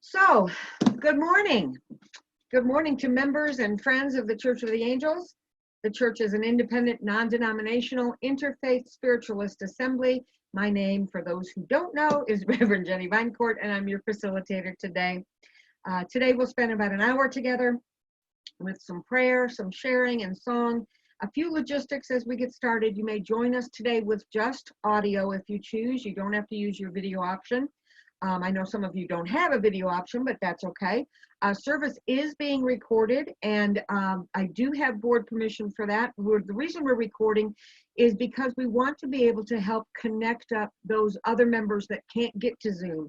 So, good morning. Good morning to members and friends of the Church of the Angels. The church is an independent, non-denominational, interfaith spiritualist assembly. My name, for those who don't know, is Rev Jenni Vinecourt, and I'm your facilitator today. Today we'll spend about an hour together with some prayer, some sharing, and song. A few logistics as we get started. You may join us today with just audio if you choose. You don't have to use your video option. I know some of you don't have a video option, but that's okay. Service is being recorded, and I do have board permission for that. The reason we're recording is because we want to be able to help connect up those other members that can't get to Zoom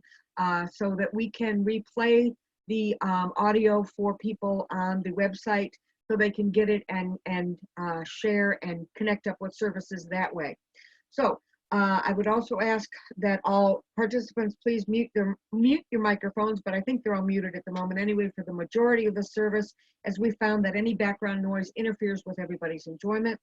so that we can replay the audio for people on the website so they can get it and share and connect up with services that way. So I would also ask that all participants please mute your microphones, but I think they're all muted at the moment anyway for the majority of the service, as we found that any background noise interferes with everybody's enjoyment.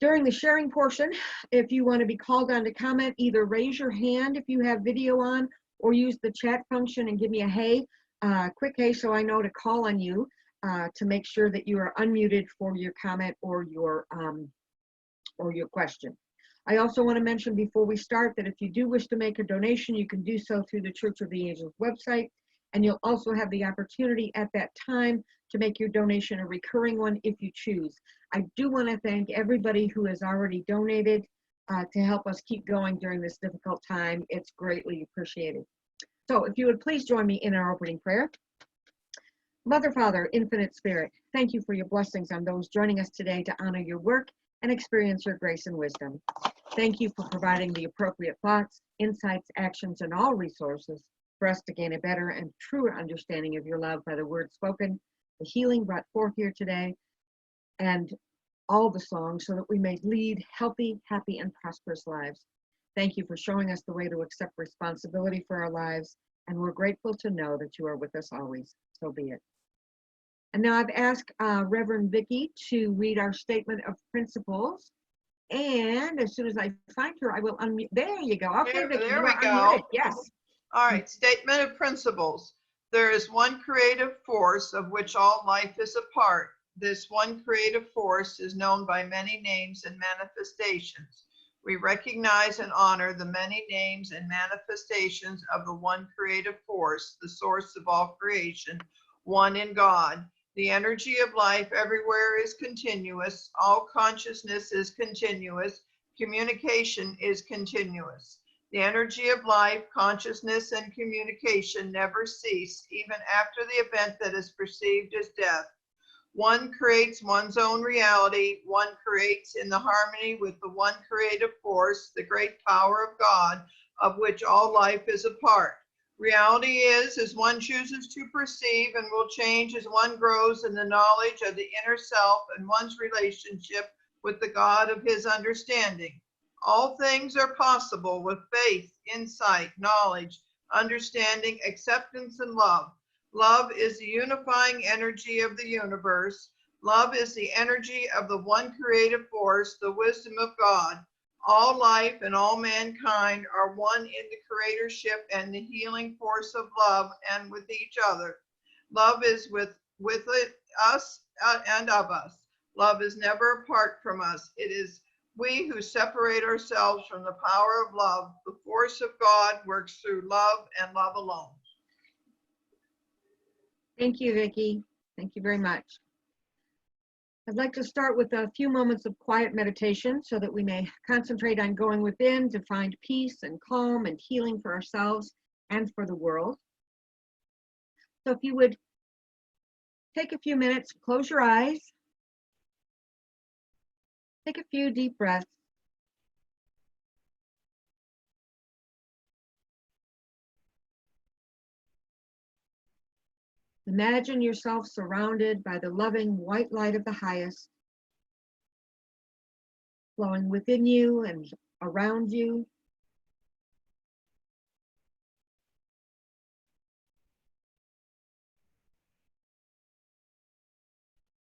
During the sharing portion, if you want to be called on to comment, either raise your hand if you have video on, or use the chat function and give me a hey, quick hey, so I know to call on you to make sure that you are unmuted for your comment or your question. I also want to mention before we start that if you do wish to make a donation, you can do so through the Church of the Angels website, and you'll also have the opportunity at that time to make your donation a recurring one if you choose. I do want to thank everybody who has already donated to help us keep going during this difficult time. It's greatly appreciated. So if you would please join me in our opening prayer. Mother, Father, Infinite Spirit, thank you for your blessings on those joining us today to honor your work and experience your grace and wisdom. Thank you for providing the appropriate thoughts, insights, actions, and all resources for us to gain a better and truer understanding of your love by the words spoken, the healing brought forth here today, and all the songs so that we may lead healthy, happy, and prosperous lives. Thank you for showing us the way to accept responsibility for our lives, and we're grateful to know that you are with us always. So be it. And now I've asked Reverend Vicki to read our statement of principles. And as soon as I find her, I will unmute. There you go. Okay, Vicki, there we go. Unmuted. Yes. All right, statement of principles. There is one creative force of which all life is a part. This one creative force is known by many names and manifestations. We recognize and honor the many names and manifestations of the one creative force, the source of all creation, one in God. The energy of life everywhere is continuous. All consciousness is continuous. Communication is continuous. The energy of life, consciousness, and communication never cease, even after the event that is perceived as death. One creates one's own reality. One creates in the harmony with the one creative force, the great power of God, of which all life is a part. Reality is as one chooses to perceive and will change as one grows in the knowledge of the inner self and one's relationship with the God of his understanding. All things are possible with faith, insight, knowledge, understanding, acceptance, and love. Love is the unifying energy of the universe. Love is the energy of the one creative force, the wisdom of God. All life and all mankind are one in the creatorship and the healing force of love and with each other. Love is with us and of us. Love is never apart from us. It is we who separate ourselves from the power of love. The force of God works through love and love alone. Thank you, Vicki. Thank you very much. I'd like to start with a few moments of quiet meditation so that we may concentrate on going within to find peace and calm and healing for ourselves and for the world. So if you would take a few minutes, close your eyes, take a few deep breaths. Imagine yourself surrounded by the loving white light of the highest, flowing within you and around you.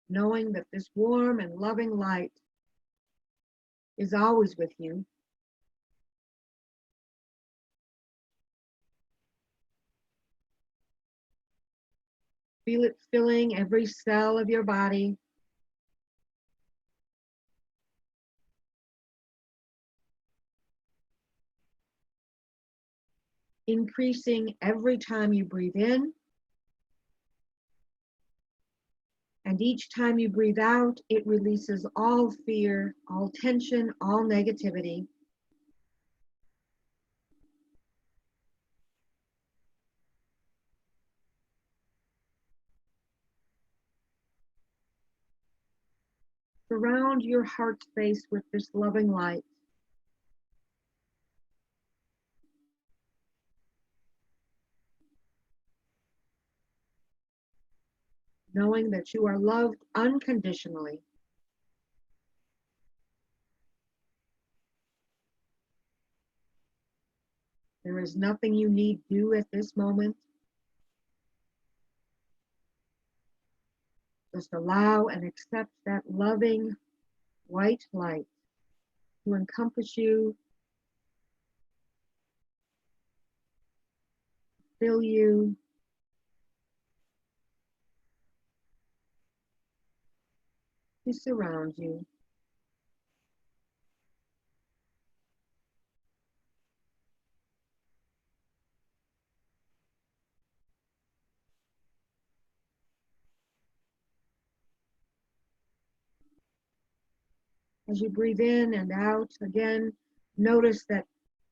Knowing that this warm and loving light is always with you. Feel it filling every cell of your body. Increasing every time you breathe in. And each time you breathe out, it releases all fear, all tension, all negativity. Surround your heart space with this loving light. Knowing that you are loved unconditionally. There is nothing you need do at this moment. Just allow and accept that loving white light to encompass you, fill you, to surround you. As you breathe in and out, again, notice that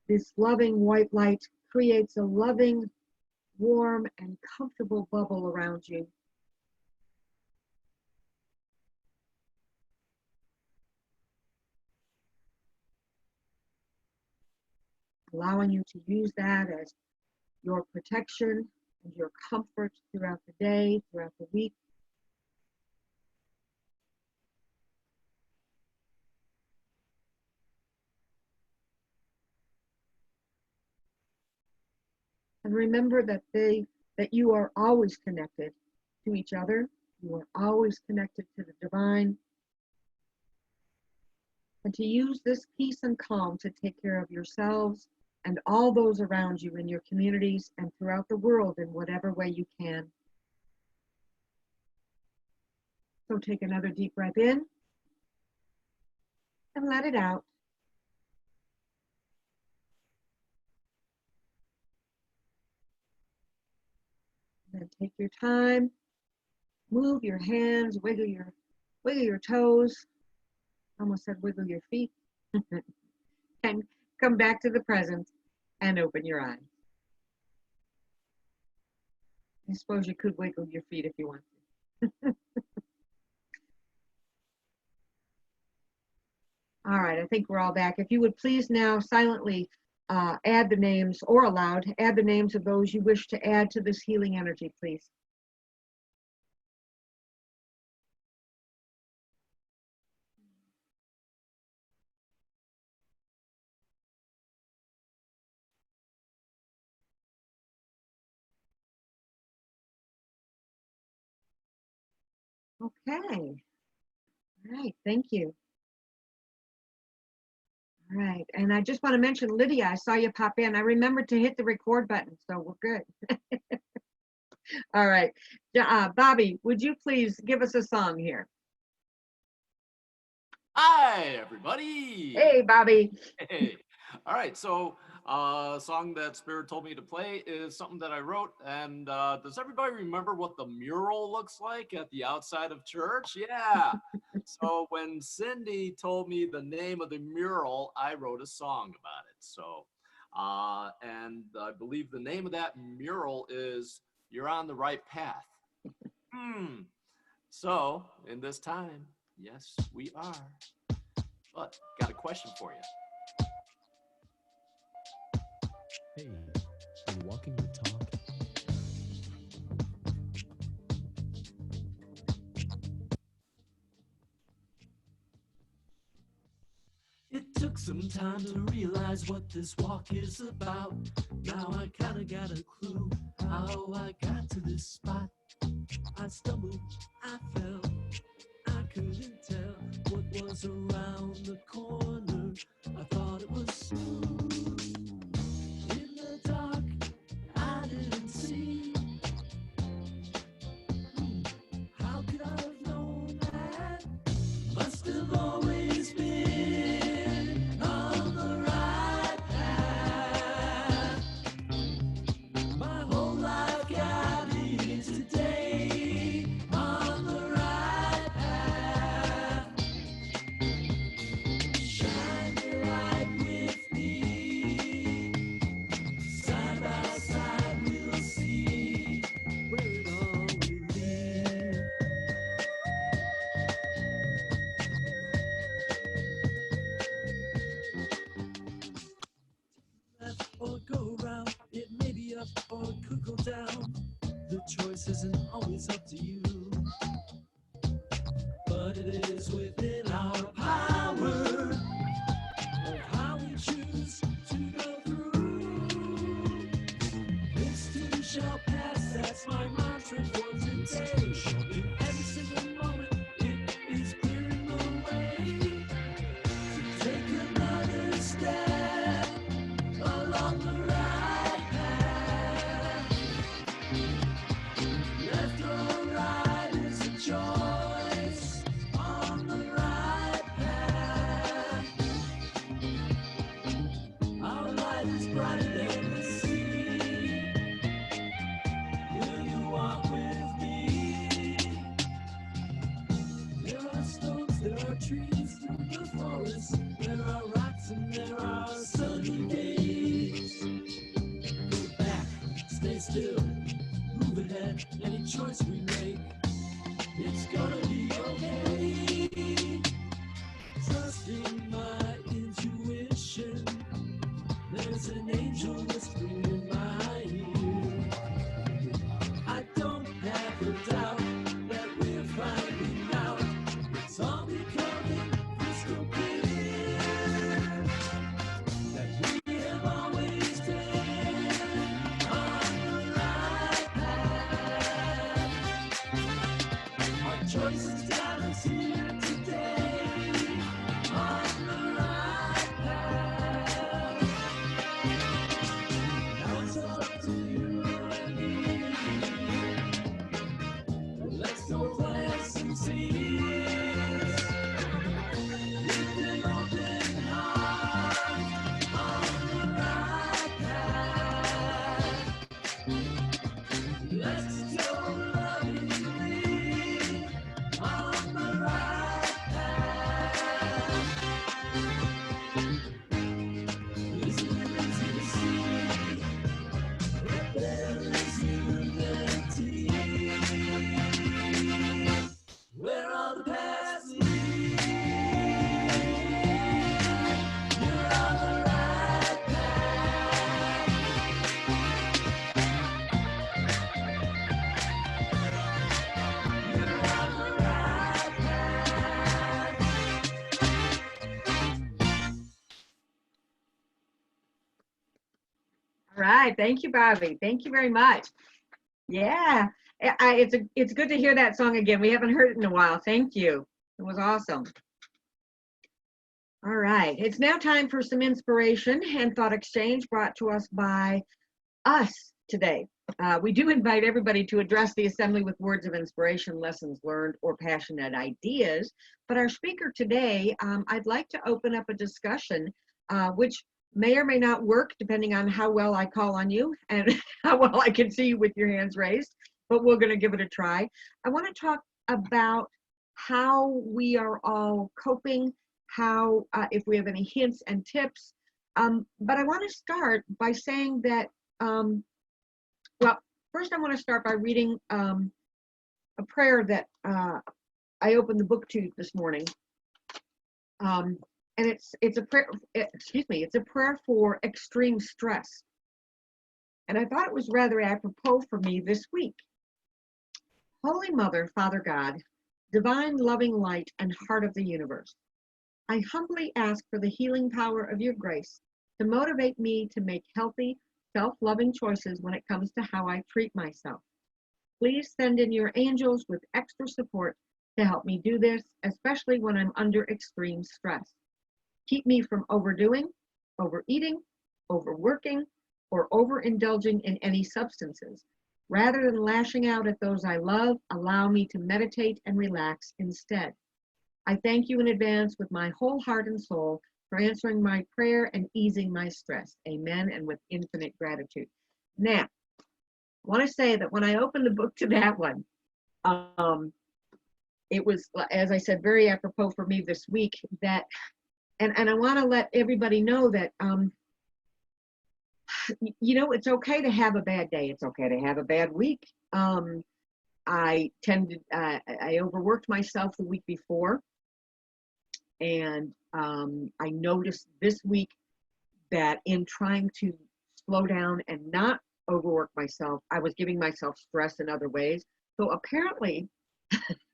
this loving white light creates a loving, warm, and comfortable bubble around you. Allowing you to use that as your protection and your comfort throughout the day, throughout the week. And remember that you are always connected to each other. You are always connected to the divine. And to use this peace and calm to take care of yourselves and all those around you in your communities and throughout the world in whatever way you can. So take another deep breath in and let it out. Then take your time, move your hands, wiggle your toes. Almost said wiggle your feet. And come back to the present and open your eyes. I suppose you could wiggle your feet if you want to. All right, I think we're all back. If you would please now silently add the names, or aloud, add the names of those you wish to add to this healing energy, please. Okay. All right, thank you. All right, and I just want to mention, Lydia, I saw you pop in. I remembered to hit the record button, so we're good. All right, Bobby, would you please give us a song here? Hi, everybody. Hey, Bobby. Hey. All right, so a song that Spirit told me to play is something that I wrote. And does everybody remember what the mural looks like at the outside of church? Yeah. So when Cindy told me the name of the mural, I wrote a song about it. So, and I believe the name of that mural is You're on the Right Path. So in this time, yes, we are. But got a question for you. Hey, are you walking the talk? It took some time to realize what this walk is about. Now I kinda got a clue how I got to this spot. I stumbled, I fell, I couldn't tell what was around the corner. I thought it was smooth. In the dark, I didn't see trickle down. The choice isn't always up to you, but it is within our power of how we choose to go through. This too shall pass, that's my mantra for today. In every single moment, it is clearing the way to take another step along the right path. Left or right is a choice on the right path. Our light is brighter than the sea. Will you walk with me? There are stones, there are trees through the forest. There are rocks and there are sunny days. Go back, stay still, move ahead. Any choice we make, it's gonna be okay. Trusting my intuition, there's an angel whispering in my ear. I don't have a doubt that we're finding out. It's all becoming crystal clear that we have always been on the right path. Our choices got us here today on the right path. Now it's up to you and me. Let's go plant some seeds. With an open heart on the right path. Let's go lovingly on the right path. Isn't it easy to see that there is unity where all the paths lead? You're on the right path. You're on the right path. All right, thank you, Bobby. Thank you very much. Yeah, it's good to hear that song again. We haven't heard it in a while. Thank you. It was awesome. All right, it's now time for some inspiration and thought exchange brought to us by us today. We do invite everybody to address the assembly with words of inspiration, lessons learned, or passionate ideas. But our speaker today, I'd like to open up a discussion, which may or may not work depending on how well I call on you and how well I can see you with your hands raised, but we're going to give it a try. I want to talk about how we are all coping, how, if we have any hints and tips. But I want to start by saying that, well, first I want to start by reading a prayer that I opened the book to this morning. And it's a prayer, it's a prayer for extreme stress. And I thought it was rather apropos for me this week. Holy Mother, Father God, divine loving light and heart of the universe, I humbly ask for the healing power of your grace to motivate me to make healthy, self-loving choices when it comes to how I treat myself. Please send in your angels with extra support to help me do this, especially when I'm under extreme stress. Keep me from overdoing, overeating, overworking, or overindulging in any substances. Rather than lashing out at those I love, allow me to meditate and relax instead. I thank you in advance with my whole heart and soul for answering my prayer and easing my stress. Amen, and with infinite gratitude. Now, I want to say that when I opened the book to that one, it was, as I said, very apropos for me this week that, and I want to let everybody know that, you know, it's okay to have a bad day. It's okay to have a bad week. I overworked myself the week before, and I noticed this week that in trying to slow down and not overwork myself. I was giving myself stress in other ways. So apparently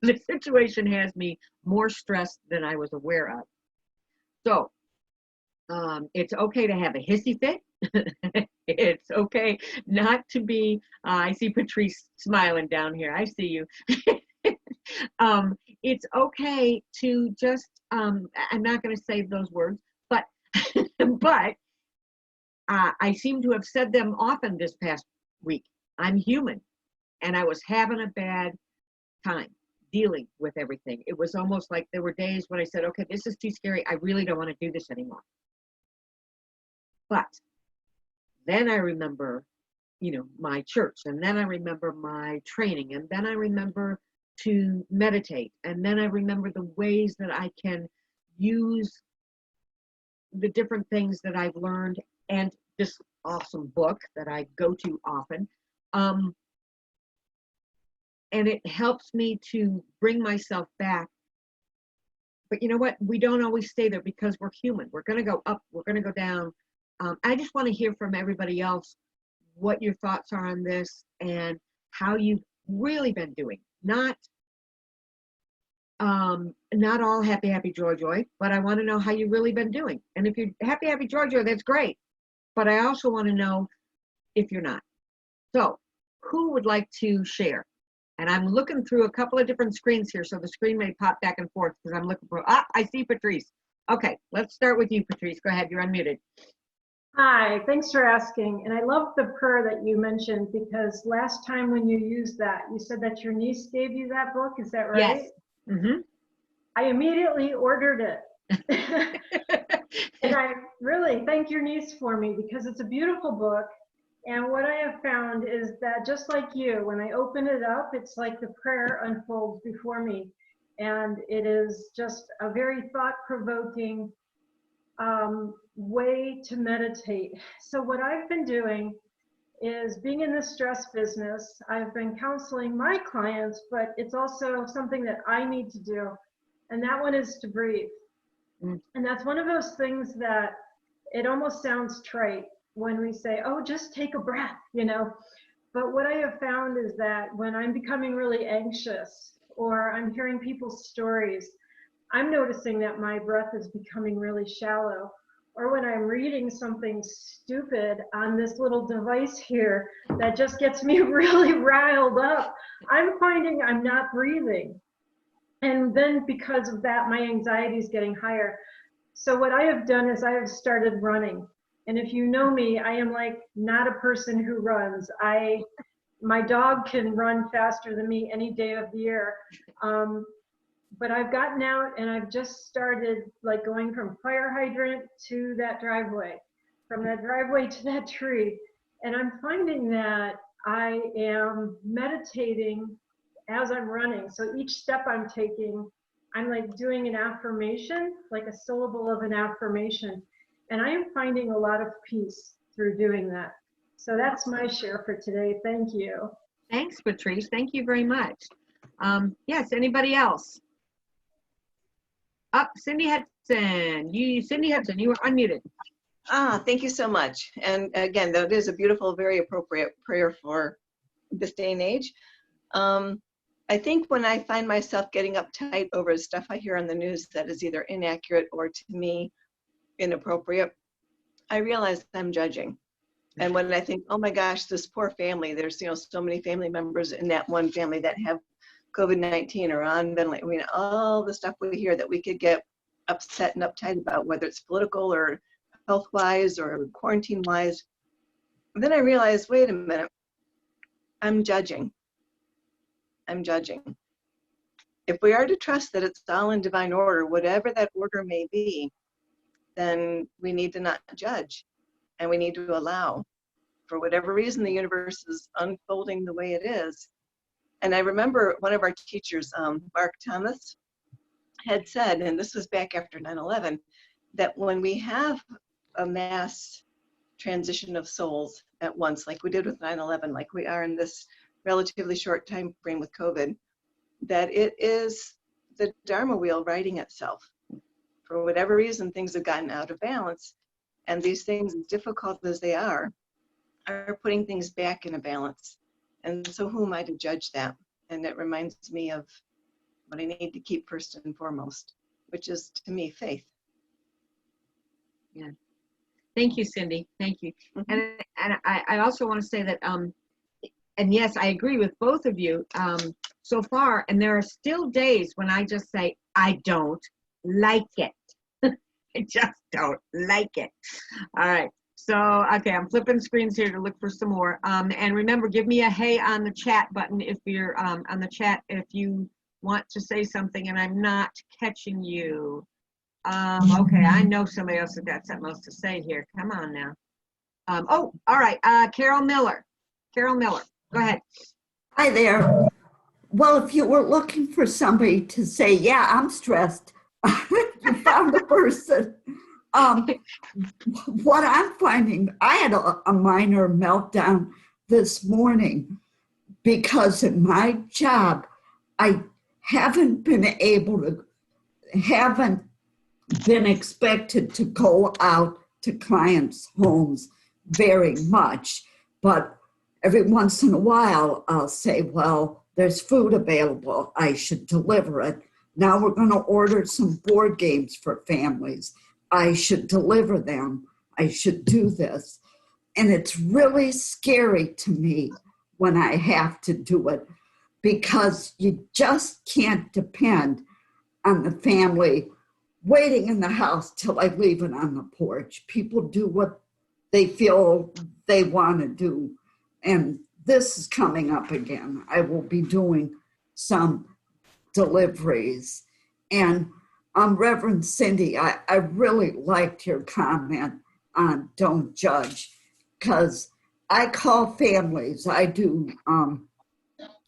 the situation has me more stressed than I was aware of. So it's okay to have a hissy fit. It's okay not to be, I see Patrice smiling down here. I see you. It's okay to just, I'm not going to say those words, but, but I seem to have said them often this past week. I'm human, and I was having a bad time dealing with everything. It was almost like there were days when I said, okay, this is too scary. I really don't want to do this anymore. But then I remember, my church, and then I remember my training, and then I remember to meditate, and then I remember the ways that I can use the different things that I've learned, and this awesome book that I go to often. And it helps me to bring myself back. But you know what? We don't always stay there because we're human. We're going to go up, we're going to go down. I just want to hear from everybody else what your thoughts are on this and how you've really been doing. Not all happy, joy, but I want to know how you've really been doing. And if you're happy, joy, that's great. But I also want to know if you're not. So who would like to share? And I'm looking through a couple of different screens here, so the screen may pop back and forth because I'm looking for, I see Patrice. Okay, let's start with you, Patrice. Go ahead, you're unmuted. Hi, thanks for asking. And I love the prayer that you mentioned, because last time when you used that, you said that your niece gave you that book. Is that right? Yes. Mm-hmm. I immediately ordered it. And I really thank your niece for me, because it's a beautiful book. And what I have found is that just like you, when I open it up, it's like the prayer unfolds before me. And it is just a very thought-provoking way to meditate. So what I've been doing is, being in the stress business, I've been counseling my clients, but it's also something that I need to do. And that one is to breathe. And that's one of those things that it almost sounds trite when we say, oh, just take a breath, But what I have found is that when I'm becoming really anxious, or I'm hearing people's stories, I'm noticing that my breath is becoming really shallow. Or when I'm reading something stupid on this little device here that just gets me really riled up, I'm finding I'm not breathing. And then because of that, my anxiety is getting higher. So what I have done is I have started running. And if you know me, I am like not a person who runs. My dog can run faster than me any day of the year. But I've gotten out and I've just started like going from fire hydrant to that driveway, from that driveway to that tree. And I'm finding that I am meditating as I'm running. So each step I'm taking, I'm like doing an affirmation, like a syllable of an affirmation. And I am finding a lot of peace through doing that. So that's my share for today. Thank you. Thanks, Patrice. Thank you very much. Yes, anybody else? Cindy Hudson. Cindy Hudson, you are unmuted. Thank you so much. And again, that is a beautiful, very appropriate prayer for this day and age. I think when I find myself getting uptight over stuff I hear on the news that is either inaccurate or, to me, inappropriate, I realize I'm judging. And when I think, oh my gosh, this poor family, there's so many family members in that one family that have COVID-19 or on ventilator. I mean, all the stuff we hear that we could get upset and uptight about, whether it's political or health-wise or quarantine-wise. Then I realized, wait a minute, I'm judging. I'm judging. If we are to trust that it's all in divine order, whatever that order may be, then we need to not judge, and we need to allow. For whatever reason, the universe is unfolding the way it is. And I remember one of our teachers, Mark Thomas, had said, and this was back after 9/11, that when we have a mass transition of souls at once, like we did with 9/11, like we are in this relatively short time frame with COVID, that it is the Dharma wheel righting itself. For whatever reason, things have gotten out of balance. And these things, as difficult as they are, are putting things back in a balance. And so who am I to judge that? And it reminds me of what I need to keep first and foremost, which is, to me, faith. Yeah. Thank you, Cindy. Thank you. And I also want to say that, and yes, I agree with both of you so far. And there are still days when I just say, I don't like it. I just don't like it. All right. So, okay, I'm flipping screens here to look for some more. And remember, give me a hey on the chat button if you're on the chat, if you want to say something and I'm not catching you. Okay, I know somebody else has got something else to say here. Come on now. Oh, all right. Carol Miller. Carol Miller, go ahead. Hi there. Well, if you were looking for somebody to say, yeah, I'm stressed, you found a person. What I'm finding, I had a minor meltdown this morning because in my job, I haven't been expected to go out to clients' homes very much, but every once in a while I'll say, well, there's food available, I should deliver it. Now we're going to order some board games for families, I should deliver them, I should do this. And it's really scary to me when I have to do it because you just can't depend on the family waiting in the house till I leave it on the porch. People do what they feel they want to do. And this is coming up again. I will be doing some deliveries. And Reverend Cindy, I really liked your comment on don't judge, because I call families, I do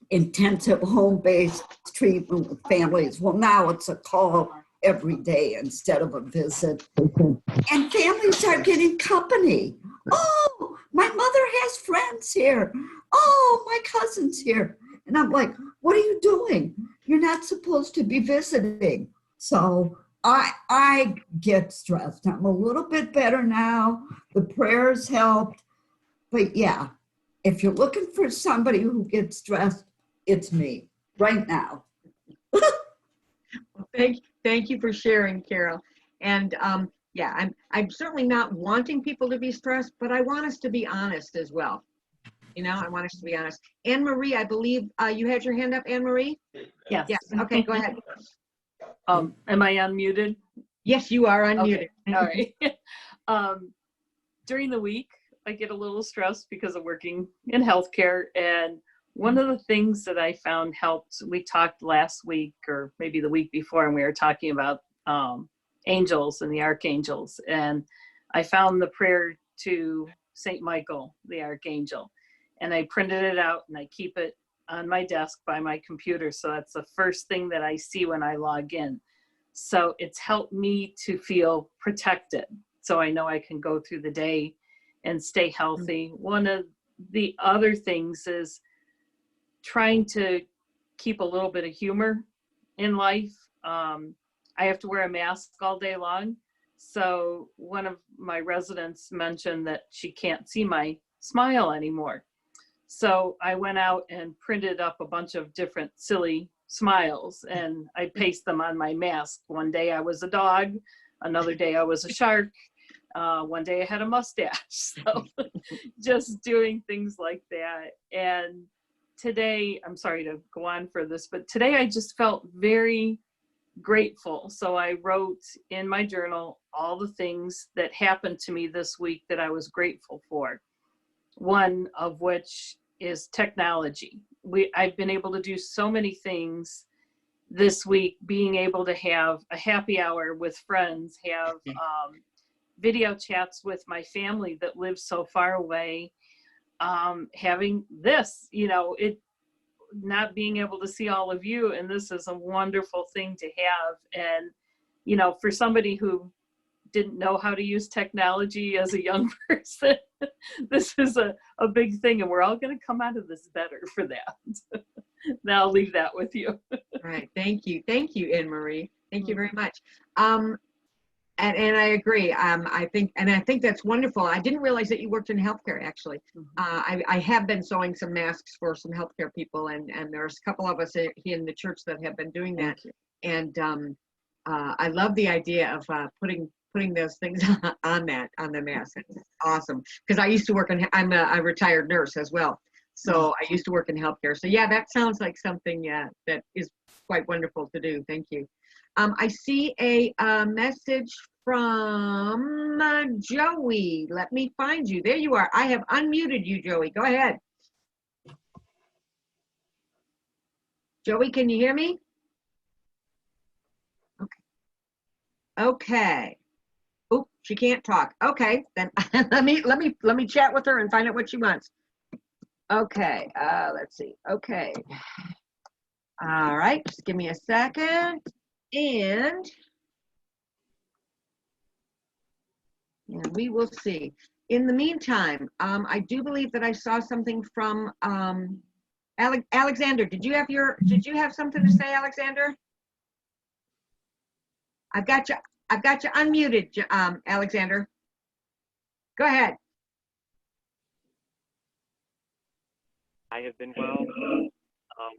intensive home-based treatment with families. Well, now it's a call every day instead of a visit. And families are getting company. Oh, my mother has friends here. Oh, my cousin's here. And I'm like, what are you doing? You're not supposed to be visiting. So I get stressed. I'm a little bit better now. The prayers helped. But yeah, if you're looking for somebody who gets stressed, it's me right now. Well, thank you for sharing, Carol. And yeah, I'm certainly not wanting people to be stressed, but I want us to be honest as well. You know, I want us to be honest. Anne Marie, I believe you had your hand up, Anne Marie? Yes. Yes. Okay, go ahead. Am I unmuted? Yes, you are unmuted. Okay. All right. During the week, I get a little stressed because of working in healthcare. And one of the things that I found helped, we talked last week or maybe the week before, and we were talking about angels and the archangels. And I found the prayer to Saint Michael, the archangel. And I printed it out and I keep it on my desk by my computer. So that's the first thing that I see when I log in. So it's helped me to feel protected. So I know I can go through the day and stay healthy. One of the other things is trying to keep a little bit of humor in life. I have to wear a mask all day long. So one of my residents mentioned that she can't see my smile anymore. So I went out and printed up a bunch of different silly smiles and I pasted them on my mask. One day I was a dog, another day I was a shark, one day I had a mustache. So just doing things like that. And today, I'm sorry to go on for this, but today I just felt very grateful. So I wrote in my journal all the things that happened to me this week that I was grateful for. One of which is technology. I've been able to do so many things this week, being able to have a happy hour with friends, have video chats with my family that lives so far away, having this, you know, it not being able to see all of you, and this is a wonderful thing to have. And you know, for somebody who didn't know how to use technology as a young person, this is a big thing, and we're all going to come out of this better for that. Now I'll leave that with you. All right, thank you, Anne Marie. Thank you very much. And I agree. I think that's wonderful. I didn't realize that you worked in healthcare, actually. I have been sewing some masks for some healthcare people, and there's a couple of us here in the church that have been doing that. And I love the idea of putting those things on the mask. It's awesome. Because I used to work I'm a retired nurse as well. So I used to work in healthcare. So yeah, that sounds like something that is quite wonderful to do. Thank you. I see a message from Joey. Let me find you. There you are. I have unmuted you, Joey. Go ahead. Joey, can you hear me? Okay. Oh, she can't talk. Okay, then let me chat with her and find out what she wants. Okay, let's see. Okay. All right, just give me a second. And we will see. In the meantime, I do believe that I saw something from Alexander. Did you have something to say, Alexander? I've got you unmuted, Alexander. Go ahead. I have been well. I'll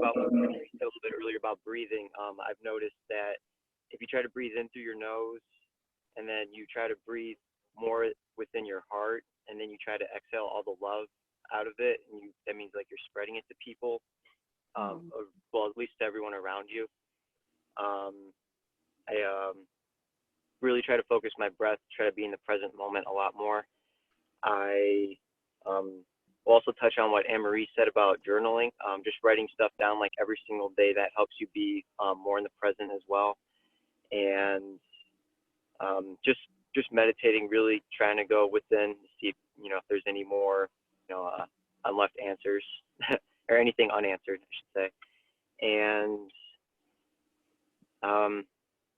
talk about what you said a little bit earlier about breathing. I've noticed that if you try to breathe in through your nose and then you try to breathe more within your heart and then you try to exhale all the love out of it, and that means like you're spreading it to people, well, at least to everyone around you. I really try to focus my breath, try to be in the present moment a lot more. I will also touch on what Anne-Marie said about journaling, just writing stuff down like every single day. That helps you be more in the present as well. And just meditating, really trying to go within, see if, if there's any more, unleft answers or anything unanswered, I should say.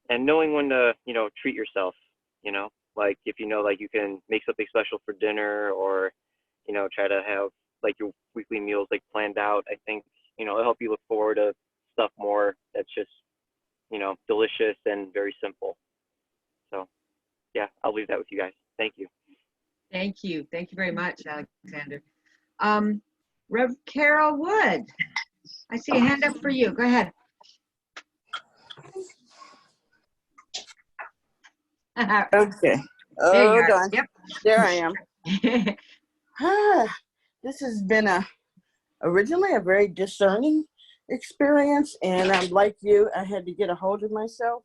And knowing when to, treat yourself, like if like you can make something special for dinner, or, try to have like your weekly meals like planned out. I think, it'll help you look forward to stuff more that's just, delicious and very simple. So yeah, I'll leave that with you guys. Thank you. Thank you. Thank you very much, Alexander. RevCarol Wood, I see a hand up for you. Go ahead. Okay. There you are. Hold on. Yep. There I am. This has been originally a very discerning experience, and I'm like you, I had to get a hold of myself.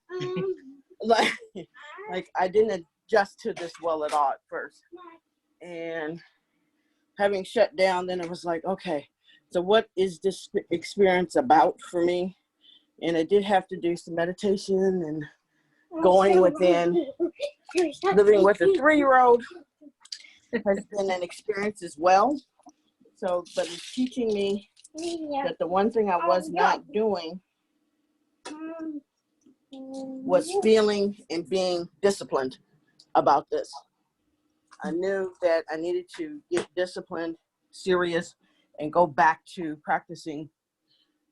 like I didn't adjust to this well at all at first. And having shut down, then it was like, okay, so what is this experience about for me? And I did have to do some meditation and going within. Living with a 3-year-old has been an experience as well. So, but it's teaching me that the one thing I was not doing was feeling and being disciplined about this. I knew that I needed to get disciplined, serious, and go back to practicing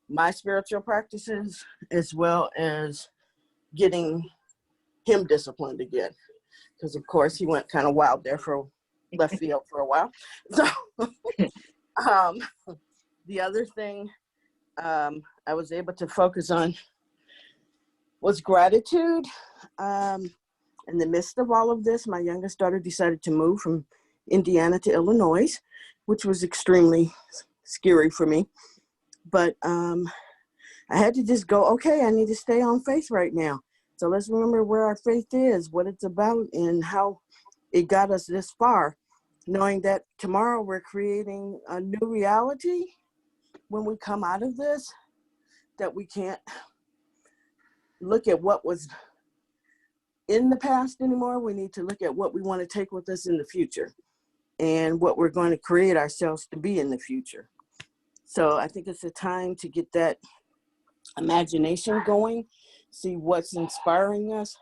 my spiritual practices, as well as getting him disciplined again. Because of course he went kind of wild there for left field for a while. So the other thing I was able to focus on was gratitude. In the midst of all of this, my youngest daughter decided to move from Indiana to Illinois, which was extremely scary for me. But I had to just go, okay, I need to stay on faith right now. So let's remember where our faith is, what it's about, and how it got us this far, knowing that tomorrow we're creating a new reality when we come out of this, that we can't look at what was in the past anymore. We need to look at what we want to take with us in the future and what we're going to create ourselves to be in the future. So I think it's a time to get that imagination going, see what's inspiring us,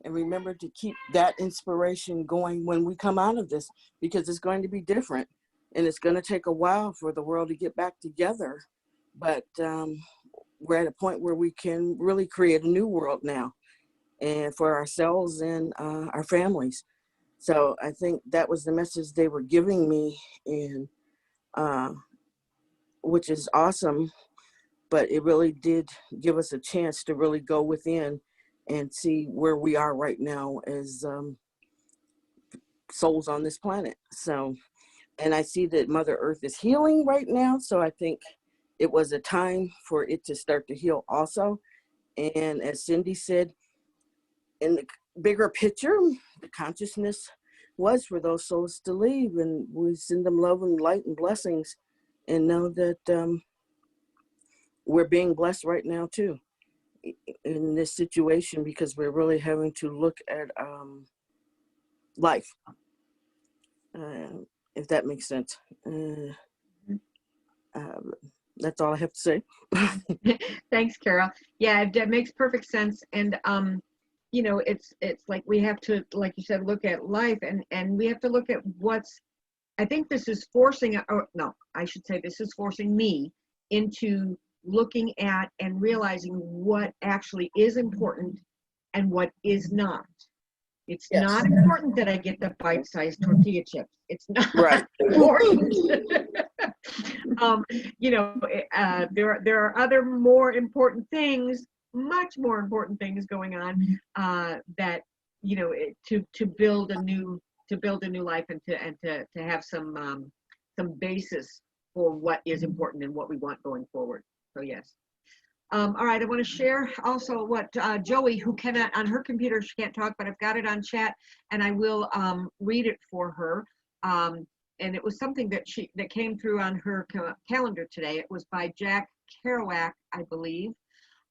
and remember to keep that inspiration going when we come out of this, because it's going to be different and it's going to take a while for the world to get back together. But we're at a point where we can really create a new world now. and for ourselves and our families. So I think that was the message they were giving me, and which is awesome. But it really did give us a chance to really go within and see where we are right now as souls on this planet. So, and I see that Mother Earth is healing right now. So I think it was a time for it to start to heal also. And as Cindy said, in the bigger picture, the consciousness was for those souls to leave, and we send them love and light and blessings, and know that we're being blessed right now too in this situation, because we're really having to look at life, if that makes sense. That's all I have to say. Thanks, Carol. Yeah, that makes perfect sense. And you know, it's like we have to, like you said, look at life, and we have to look at what's. I think this is forcing, or no, I should say this is forcing me into looking at and realizing what actually is important and what is not. It's Yes. not important that I get the bite-sized tortilla chips. It's not Right. important. You know, there are other more important things, much more important things going on that, you know, to build a new life, and to have some basis for what is important and what we want going forward. So yes. All right, I want to share also what Joey, who cannot, on her computer, she can't talk, but I've got it on chat, and I will read it for her. And it was something that came through on her calendar today. It was by Jack Kerouac, I believe.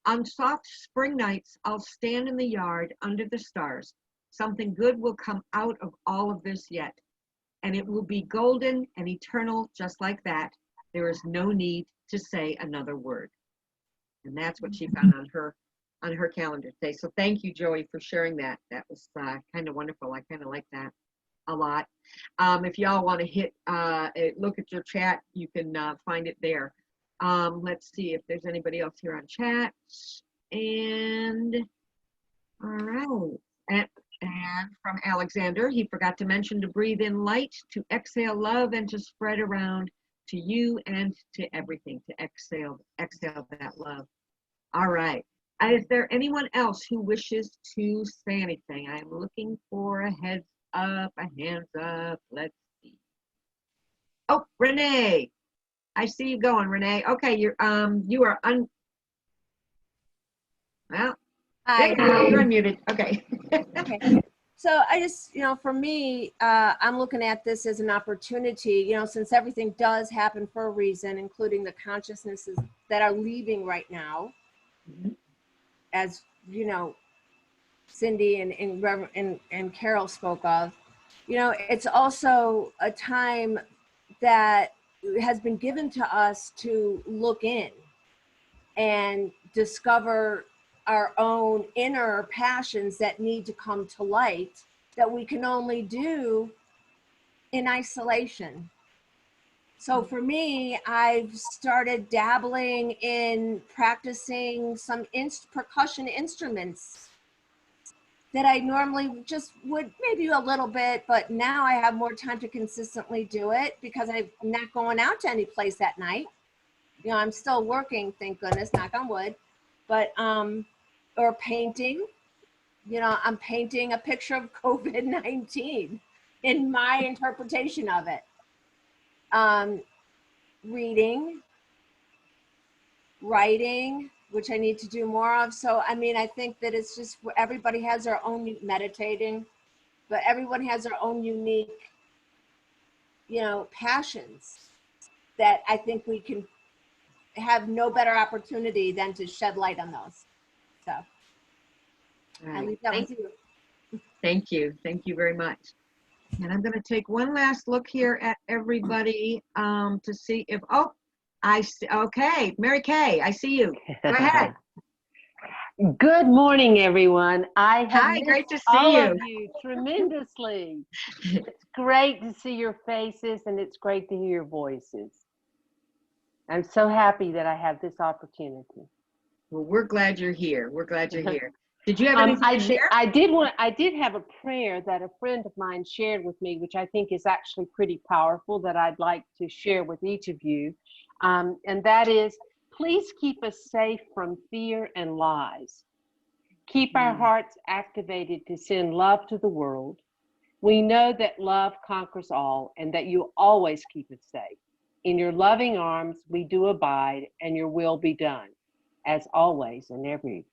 On soft spring nights, I'll stand in the yard under the stars. Something good will come out of all of this yet, and it will be golden and eternal just like that. There is no need to say another word. And that's what she found on her calendar today. So thank you, Joey, for sharing that. That was kind of wonderful. I kind of like that a lot. If y'all want to hit look at your chat, you can find it there. Let's see if there's anybody else here on chat. And all right. And from Alexander, he forgot to mention to breathe in light, to exhale love, and to spread around to you and to everything, to exhale that love. All right. Is there anyone else who wishes to say anything? I'm looking for a heads up, a hands up. Let's see. Oh, Renee. I see you going, Renee. Okay, you are well. Hi. You're unmuted. Okay. Okay. So I just, for me, I'm looking at this as an opportunity, since everything does happen for a reason, including the consciousnesses that are leaving right now, as, Cindy and Carol spoke of. It's also a time that has been given to us to look in and discover our own inner passions that need to come to light, that we can only do in isolation. So for me, I've started dabbling in practicing some percussion instruments that I normally just would maybe a little bit, but now I have more time to consistently do it because I'm not going out to any place that night. I'm still working, thank goodness, knock on wood, but, or painting, I'm painting a picture of COVID-19 in my interpretation of it. Reading, writing, which I need to do more of. So, I think that it's just, everybody has their own, meditating, but everyone has their own unique, passions that I think we can have no better opportunity than to shed light on those. So I leave that with you. Thank you. Thank you very much. And I'm going to take one last look here at everybody to see if, I see, okay, Mary Kay, I see you. Go ahead. Good morning, everyone. I have Hi, great to see all you. of you tremendously. It's great to see your faces, and it's great to hear your voices. I'm so happy that I have this opportunity. Well, we're glad you're here. We're glad you're here. Did you have anything I to share? I did have a prayer that a friend of mine shared with me, which I think is actually pretty powerful, that I'd like to share with each of you. And that is, please keep us safe from fear and lies. Keep our hearts activated to send love to the world. We know that love conquers all and that you always keep us safe. In your loving arms, we do abide, and your will be done, as always and everywhere.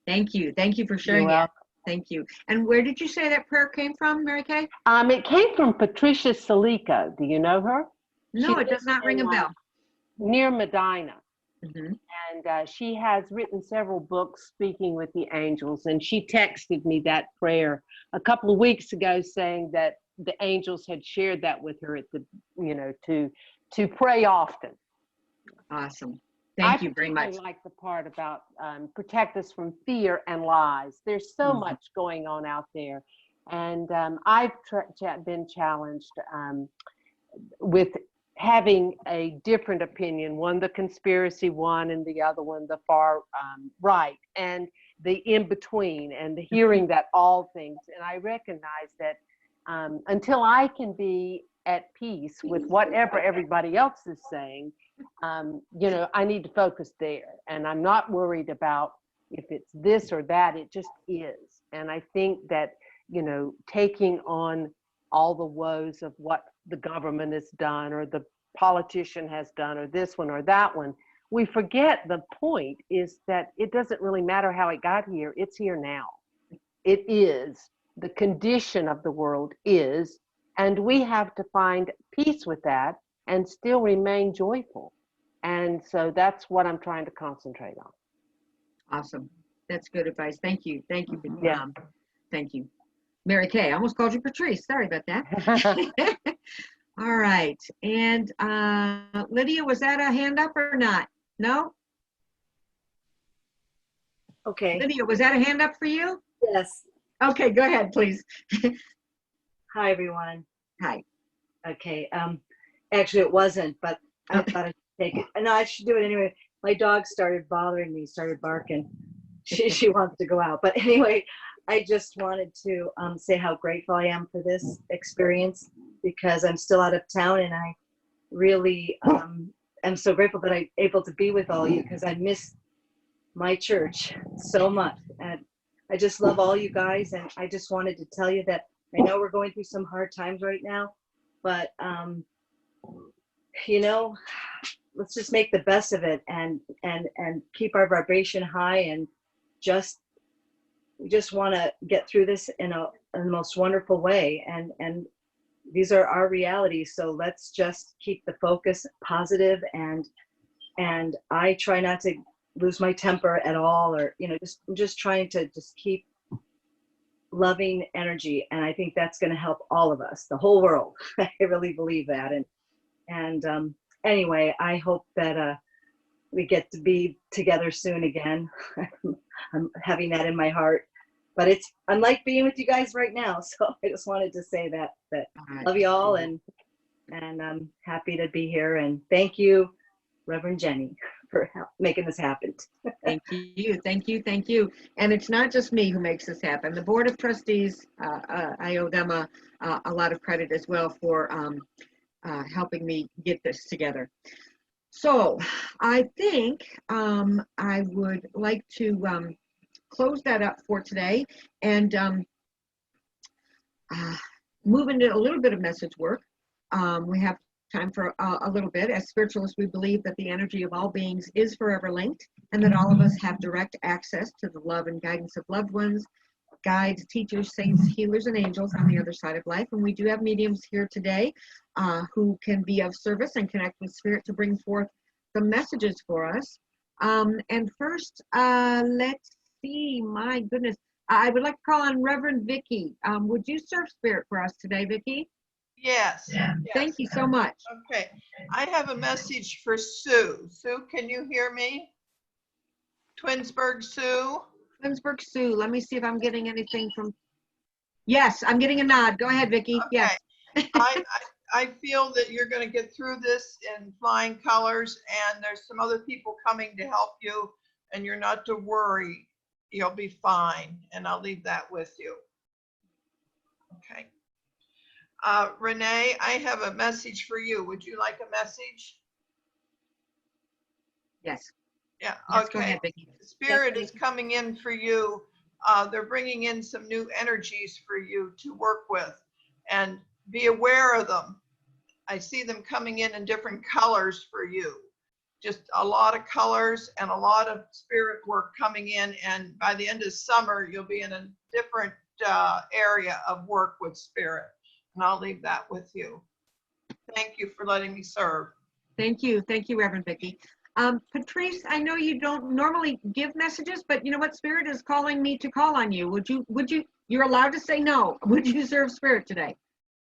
Thank you. Thank you for sharing You're that. welcome. Thank you. And where did you say that prayer came from, Mary Kay? It came from Patrice Shawhan. Do you know her? No, She it does not lives ring a in, bell. near Medina. Mhm. And she has written several books speaking with the angels. And she texted me that prayer a couple of weeks ago, saying that the angels had shared that with her at the, to pray often. Awesome. Thank I you very much. particularly like the part about protect us from fear and lies. There's so much going on out there. And I've been challenged with having a different opinion, one the conspiracy one and the other one the far right, and the in-between, and hearing that all things. And I recognize that until I can be at peace with whatever everybody else is saying, I need to focus there. And I'm not worried about if it's this or that, it just is. And I think that, taking on all the woes of what the government has done or the politician has done or this one or that one, we forget the point is that it doesn't really matter how it got here. It's here now. It is. The condition of the world is, and we have to find peace with that and still remain joyful. And so that's what I'm trying to concentrate on. Awesome. That's good advice. Thank you. Thank you. Yeah. Thank you. Mary Kay, I almost called you Patrice. Sorry about that. All right. And Lydia, was that a hand up or not? No? Okay. Lydia, was that a hand up for you? Yes. Okay, go ahead, please. Hi, everyone. Hi. Okay. Actually, it wasn't, but I thought I'd take it. No, I should do it anyway. My dog started bothering me, started barking. She wants to go out. But anyway, I just wanted to say how grateful I am for this experience, because I'm still out of town, and I really am so grateful that I'm able to be with all you, because I miss my church so much. And I just love all you guys. And I just wanted to tell you that I know we're going through some hard times right now, but let's just make the best of it and keep our vibration high, and we just want to get through this in the most wonderful way. And these are our realities. So let's just keep the focus positive, and I try not to lose my temper at all, or, just trying to just keep loving energy. And I think that's going to help all of us, the whole world. I really believe that. And anyway, I hope that we get to be together soon again. I'm having that in my heart, but it's unlike being with you guys right now. So I just wanted to say that love you all, and I'm happy to be here. And thank you, Rev Jenni, for making this happen. Thank you. Thank you. Thank you. And it's not just me who makes this happen. The Board of Trustees, I owe them a lot of credit as well for helping me get this together. So I think I would like to close that up for today and move into a little bit of message work. We have time for a little bit. As spiritualists, we believe that the energy of all beings is forever linked, and that all of us have direct access to the love and guidance of loved ones, guides, teachers, saints, healers, and angels on the other side of life. And we do have mediums here today who can be of service and connect with Spirit to bring forth the messages for us. And first, let's see, my goodness. I would like to call on Reverend Vicki. Would you serve Spirit for us today, Vicki? Yes. Yes. Thank you so much. Okay. I have a message for Sue. Sue, can you hear me? Twinsburg Sue? Twinsburg Sue. Let me see if I'm getting anything from... Yes, I'm getting a nod. Go ahead, Vicki. Okay. Yes. I feel that you're going to get through this in flying colors, and there's some other people coming to help you and you're not to worry. You'll be fine. And I'll leave that with you. Okay. Renee, I have a message for you. Would you like a message? Yes. Yeah, Yes, go okay. ahead, Vicki. Spirit is coming in for you. They're bringing in some new energies for you to work with, and be aware of them. I see them coming in different colors for you. Just a lot of colors and a lot of spirit work coming in, and by the end of summer, you'll be in a different area of work with spirit. And I'll leave that with you. Thank you for letting me serve. Thank you. Thank you, Reverend Vicki. Patrice, I know you don't normally give messages, but you know what? Spirit is calling me to call on you. You're allowed to say no. Would you serve spirit today?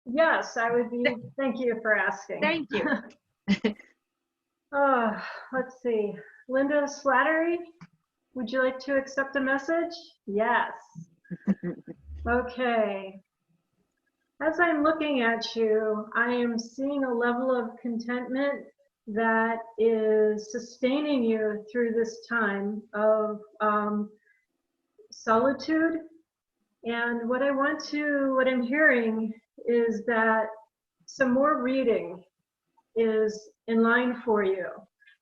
Yes, I would be. Thank you for asking. Thank you. Let's see. Linda Slattery, would you like to accept a message? Yes. Okay. As I'm looking at you, I am seeing a level of contentment that is sustaining you through this time of solitude. And what I'm hearing is that some more reading is in line for you,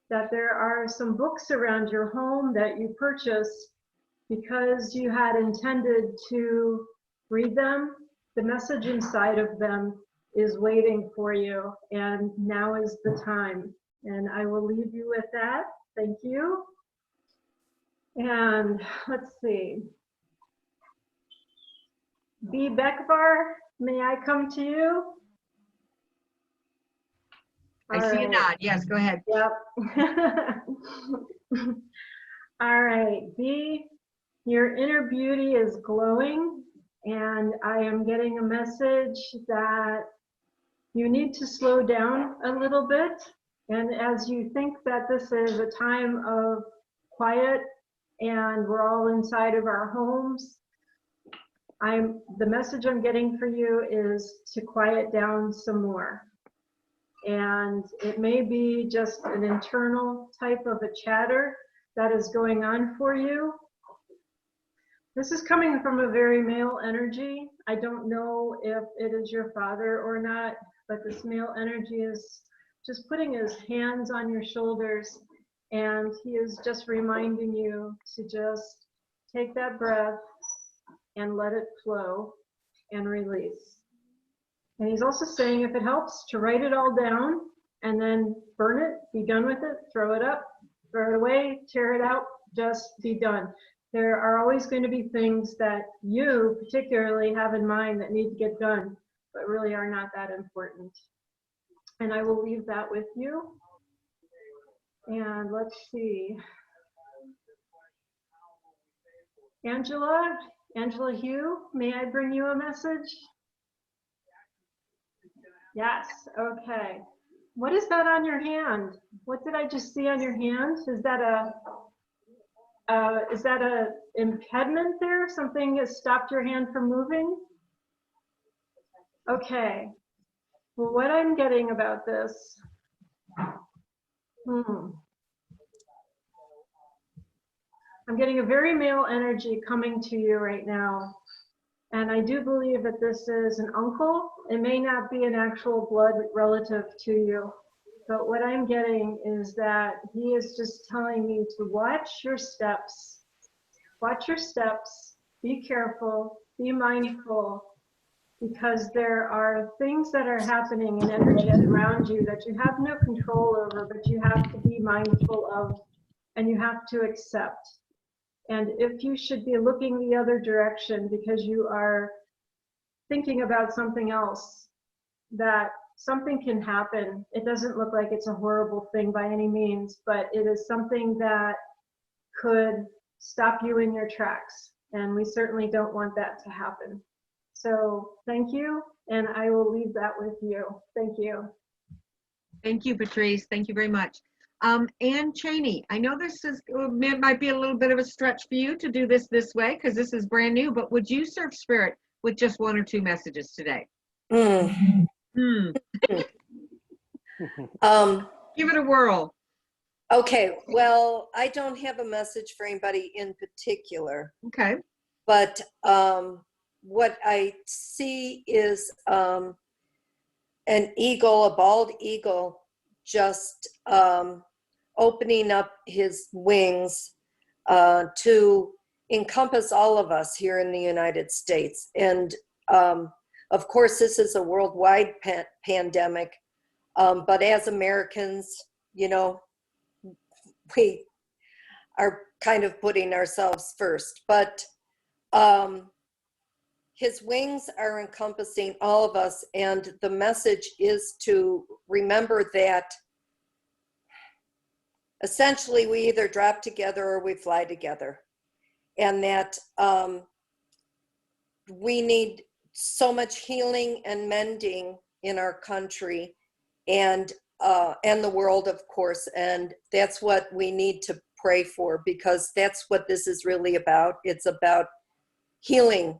that there are some books around your home that you purchased because you had intended to read them. The message inside of them is waiting for you, and now is the time. And I will leave you with that. Thank you. And let's see. B. Beckbar, may I come to you? I see a nod. Yes, go ahead. Yep. All right, B, your inner beauty is glowing, and I am getting a message that you need to slow down a little bit. And as you think that this is a time of quiet and we're all inside of our homes, the message I'm getting for you is to quiet down some more. And it may be just an internal type of a chatter that is going on for you. This is coming from a very male energy. I don't know if it is your father or not, but this male energy is just putting his hands on your shoulders, and he is just reminding you to just take that breath and let it flow and release. And he's also saying, if it helps, to write it all down and then burn it, be done with it, throw it up, throw it away, tear it out, just be done. There are always going to be things that you particularly have in mind that need to get done, but really are not that important. And I will leave that with you. And let's see. Angela Hugh, may I bring you a message? Yes, okay. What is that on your hand? What did I just see on your hand? Is that a impediment there? Something has stopped your hand from moving? Okay. Well, what I'm getting about this, I'm getting a very male energy coming to you right now. And I do believe that this is an uncle. It may not be an actual blood relative to you, but what I'm getting is that he is just telling me to watch your steps. Watch your steps, be careful, be mindful, because there are things that are happening in energies around you that you have no control over, but you have to be mindful of, and you have to accept. And if you should be looking the other direction because you are thinking about something else, that something can happen. It doesn't look like it's a horrible thing by any means, but it is something that could stop you in your tracks. And we certainly don't want that to happen. So thank you, and I will leave that with you. Thank you. Thank you, Patrice. Thank you very much. Ann Cheney, I know this might be a little bit of a stretch for you to do this way because this is brand new, but would you serve spirit with just 1 or 2 messages today? Give it a whirl. Okay, well, I don't have a message for anybody in particular, Okay. but what I see is an eagle, a bald eagle, just opening up his wings to encompass all of us here in the United States. And of course, this is a worldwide pandemic, but as Americans, you know, we are kind of putting ourselves first. But his wings are encompassing all of us, and the message is to remember that essentially we either drop together or we fly together, and that we need so much healing and mending in our country and the world, of course, and that's what we need to pray for, because that's what this is really about. It's about healing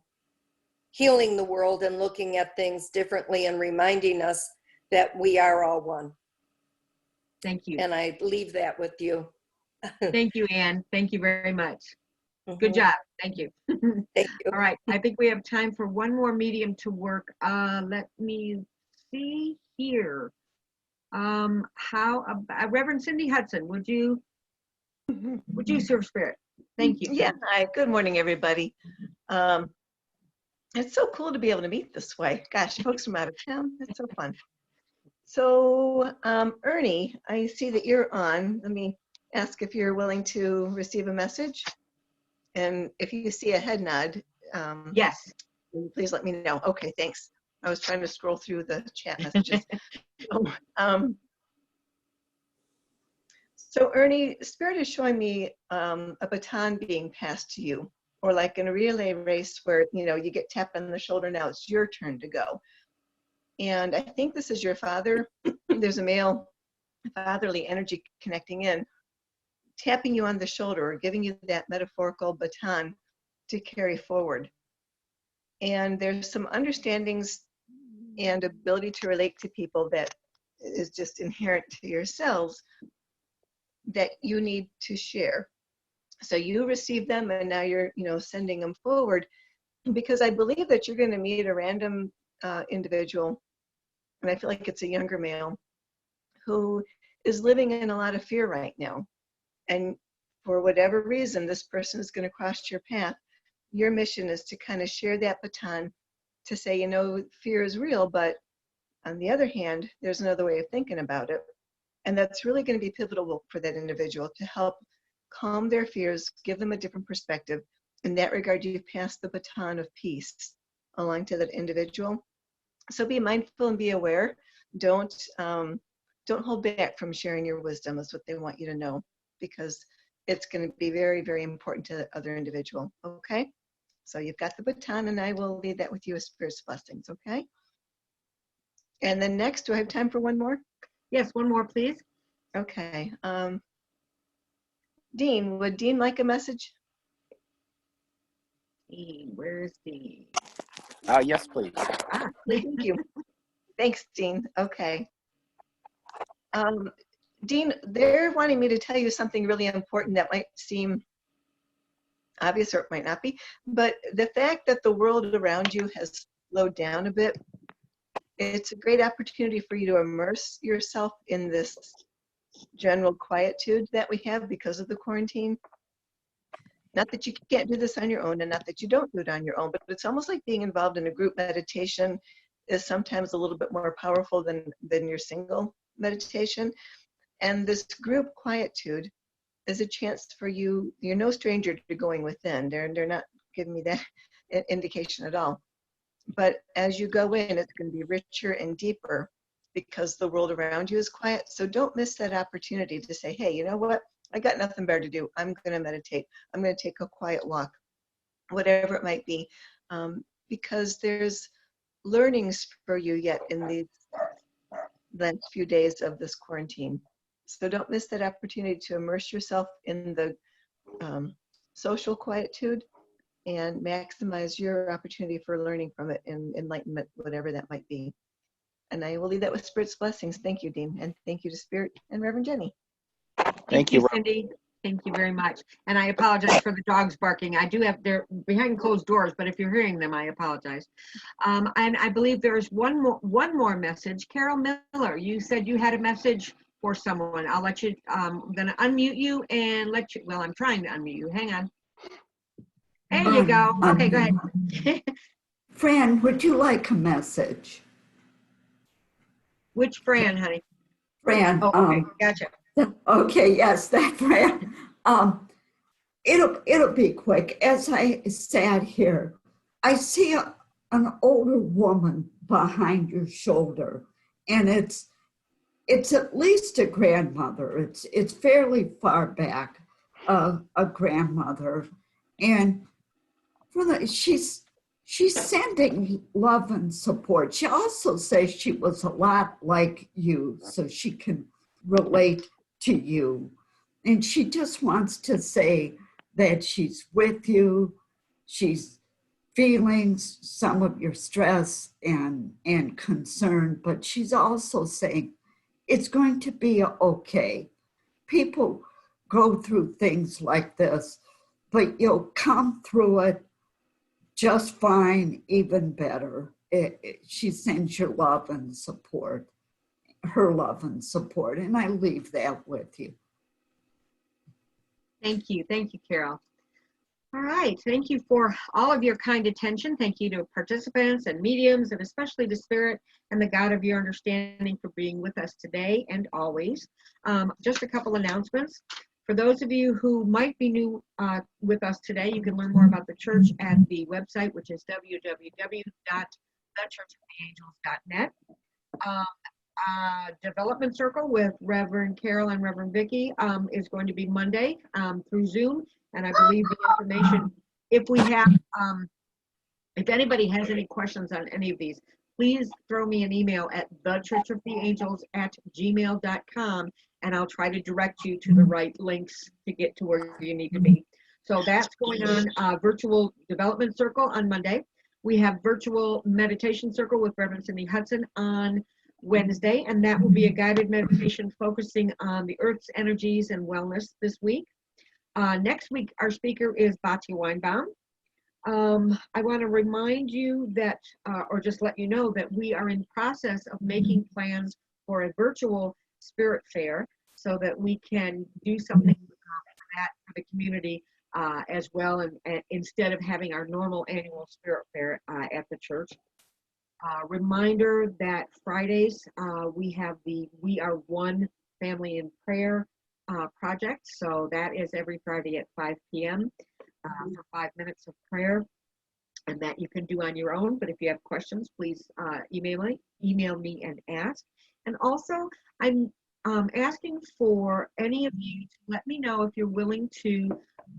the world and looking at things differently and reminding us that we are all one. Thank you. And I leave that with you. Thank you, Anne. Thank you very much. Good job. Thank you. Thank you. All right. I think we have time for one more medium to work. Let me see here. How about Reverend Cindy Hudson? Would you serve spirit? Thank you. Yeah. Hi. Good morning, everybody. It's so cool to be able to meet this way. Gosh, folks from out of town. It's so fun. So, Ernie, I see that you're on. Let me ask if you're willing to receive a message. And if you see a head nod, yes, please let me know. Okay, thanks. I was trying to scroll through the chat messages. So Ernie, Spirit is showing me a baton being passed to you, or like in a relay race where, you know, you get tapped on the shoulder, now it's your turn to go. And I think this is your father. There's a male fatherly energy connecting in, tapping you on the shoulder or giving you that metaphorical baton to carry forward. And there's some understandings and ability to relate to people that is just inherent to yourselves that you need to share. So you receive them and now you're, you know, sending them forward, because I believe that you're going to meet a random individual, and I feel like it's a younger male who is living in a lot of fear right now. And for whatever reason, this person is going to cross your path. Your mission is to kind of share that baton to say, you know, fear is real, but on the other hand, there's another way of thinking about it. And that's really going to be pivotal for that individual to help calm their fears, give them a different perspective. In that regard, you've passed the baton of peace along to that individual. So be mindful and be aware. Don't hold back from sharing your wisdom is what they want you to know, because it's going to be very, very important to the other individual. Okay? So you've got the baton, and I will leave that with you as Spirit's blessings. Okay? And then next, do I have time for one more? Yes, one more, please. Okay. Dean, would Dean like a message? Dean, where's Dean? Yes, please. Thank you. Thanks, Dean. Okay. Dean, they're wanting me to tell you something really important that might seem obvious or it might not be, but the fact that the world around you has slowed down a bit, it's a great opportunity for you to immerse yourself in this general quietude that we have because of the quarantine. Not that you can't do this on your own, and not that you don't do it on your own, but it's almost like being involved in a group meditation is sometimes a little bit more powerful than your single meditation. And this group quietude is a chance for you. You're no stranger to going within. They're not giving me that indication at all. But as you go in, it's going to be richer and deeper because the world around you is quiet. So don't miss that opportunity to say, hey, you know what? I got nothing better to do. I'm going to meditate. I'm going to take a quiet walk, whatever it might be, because there's learnings for you yet in these last few days of this quarantine. So don't miss that opportunity to immerse yourself in the social quietude and maximize your opportunity for learning from it and enlightenment, whatever that might be. And I will leave that with Spirit's blessings. Thank you, Dean. And thank you to Spirit and Rev Jenni. Thank you. Cindy. Thank you very much. And I apologize for the dogs barking. I do have, they're behind closed doors, but if you're hearing them, I apologize. And I believe there's one more message. Carol Miller, you said you had a message for someone. I'll let you, I'm gonna unmute you and let you, well, I'm trying to unmute you. Hang on. There you go. Okay, go ahead. Fran, would you like a message? Which Fran, honey? Fran. Oh, okay, gotcha. Okay, yes, that Fran. It'll be quick. As I sat here, I see an older woman behind your shoulder, and it's at least a grandmother. It's fairly far back, a grandmother, and she's sending love and support. She also says she was a lot like you, so she can relate to you. And she just wants to say that she's with you. She's feeling some of your stress and concern, but she's also saying it's going to be okay. People go through things like this, but you'll come through it just fine, even better. She sends your love and support, her love and support, and I leave that with you. Thank you, Carol. All right, thank you for all of your kind attention. Thank you to participants and mediums, and especially the Spirit and the God of your understanding for being with us today and always. Just a couple announcements. For those of you who might be new with us today, you can learn more about the church at the website, which is www.thechurchoftheangels.net. Development Circle with Reverend Carol and Reverend Vicki is going to be Monday through Zoom, and I believe the information, if anybody has any questions on any of these, please throw me an email at thechurchoftheangels@gmail.com, and I'll try to direct you to the right links to get to where you need to be. So that's going on, virtual development circle on Monday. We have virtual meditation circle with Rev Cindy Hudson on Wednesday, and that will be a guided meditation focusing on the earth's energies and wellness this week. Next week, our speaker is Batya Weinbaum. I want to remind you that, or just let you know that we are in process of making plans for a virtual spirit fair so that we can do something for that for the community as well, and instead of having our normal annual spirit fair at the church. Reminder that Fridays we have the We Are One Family in Prayer project. So that is every Friday at 5 p.m. For 5 minutes of prayer, and that you can do on your own. But if you have questions, please email me and ask. And also, I'm asking for any of you to let me know if you're willing to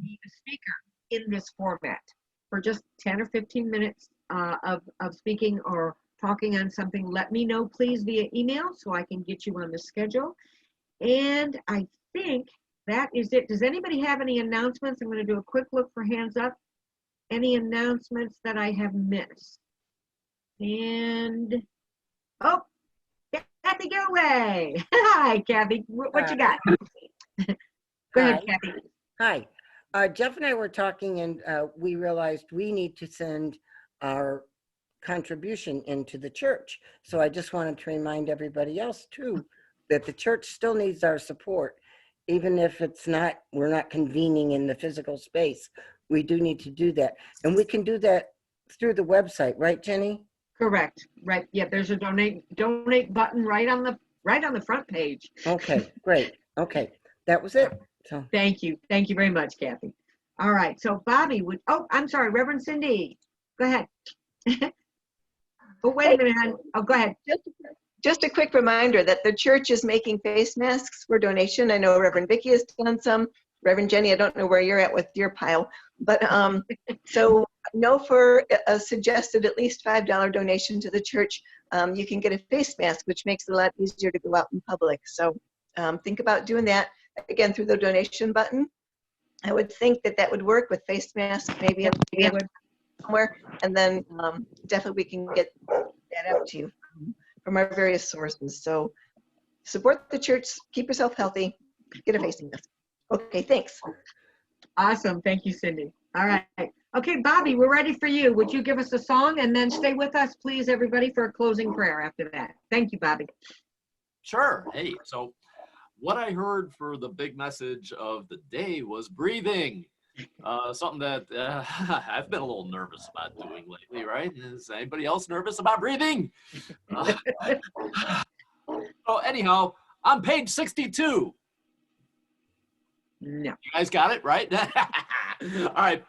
be a speaker in this format for just 10 or 15 minutes of speaking or talking on something. Let me know, please, via email so I can get you on the schedule. And I think that is it. Does anybody have any announcements? I'm going to do a quick look for hands up. Any announcements that I have missed? And, oh, Kathy Gilway. Hi, Kathy. What you got? Go ahead, Kathy. Hi. Jeff and I were talking, and we realized we need to send our contribution into the church. So I just wanted to remind everybody else, too, that the church still needs our support. Even if we're not convening in the physical space, we do need to do that. And we can do that through the website, right, Jenny? Correct. Right. Yeah, there's a donate button right on the front page. Okay, great. Okay, that was it. So thank you very much, Kathy. All right, so Bobby I'm sorry, Reverend Cindy, go ahead. Oh, wait a minute, hon. Oh, go ahead. Just a quick reminder that the church is making face masks for donation. I know Reverend Vicki has done some. Reverend Jenny, I don't know where you're at with your pile, but so know for a suggested at least $5 donation to the church, you can get a face mask, which makes it a lot easier to go out in public. So think about doing that, again, through the donation button. I would think that would work with face masks, maybe somewhere, and then definitely we can get that out to you from our various sources. So support the church, keep yourself healthy, get it facing us. Okay, thanks. Awesome. Thank you, Cindy. All right. Okay, Bobby, we're ready for you. Would you give us a song and then stay with us, please, everybody, for a closing prayer after that? Thank you, Bobby. Sure. Hey, so what I heard for the big message of the day was breathing. Something that I've been a little nervous about doing lately, right? Is anybody else nervous about breathing? So anyhow, on page 62. No. You guys got it, right? All right.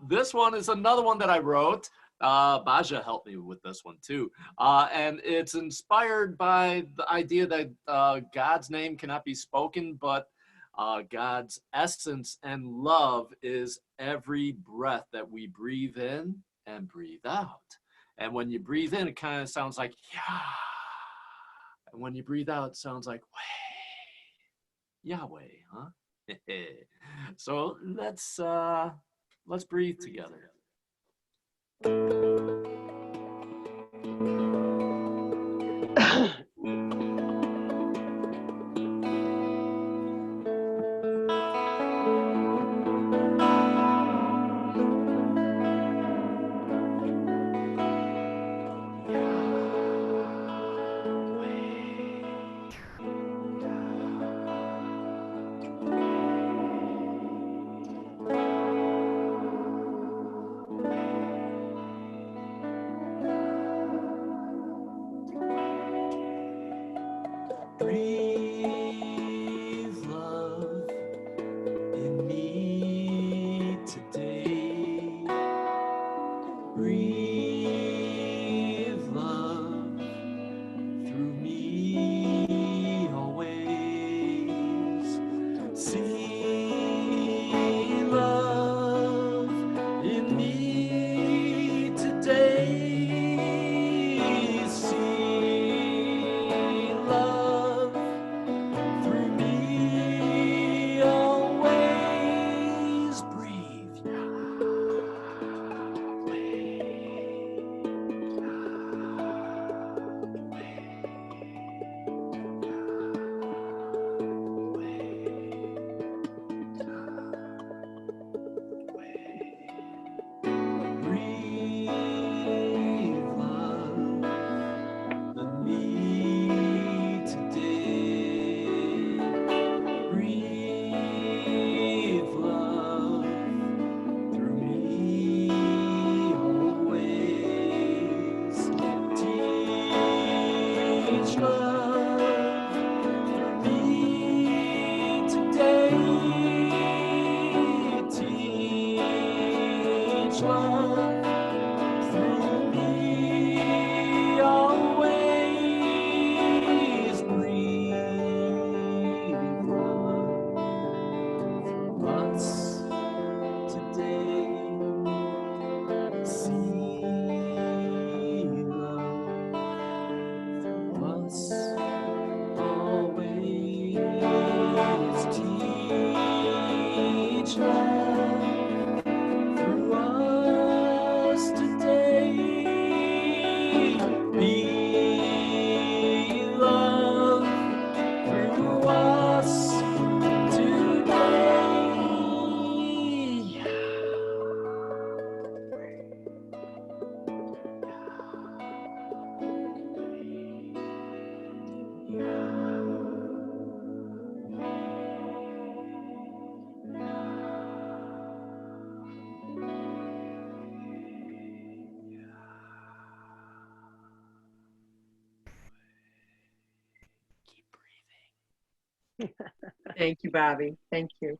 This one is another one that I wrote. Baja helped me with this one too. And it's inspired by the idea that God's name cannot be spoken, but God's essence and love is every breath that we breathe in and breathe out. And when you breathe in, it kind of sounds like, yeah. And when you breathe out, it sounds like, way. Yahweh, huh? So let's breathe together. Breathe love in me today. Breathe love through me always. See love in me today. See love through me always. Breathe Breathe love in me today. Breathe love through me always. Teach love through me today. Teach love through me always. Breathe love through us today. See love through us always. Teach love through us today. Be love through us today. Thank you, Bobby. Thank you.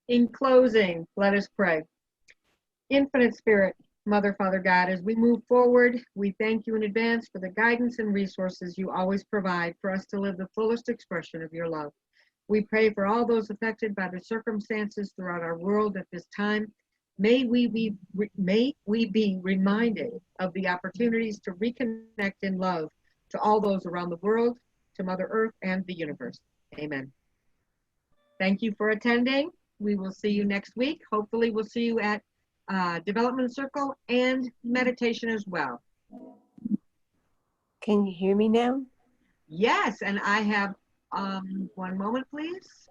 In closing, let us pray. Infinite Spirit, Mother, Father, God, as we move forward, we thank you in advance for the guidance and resources you always provide for us to live the fullest expression of your love. We pray for all those affected by the circumstances throughout our world at this time. May we be reminded of the opportunities to reconnect in love to all those around the world, to Mother Earth and the universe. Amen. Thank you for attending. We will see you next week. Hopefully we'll see you at Development Circle and meditation as well. Can you hear me now? Yes, and I have One moment, please.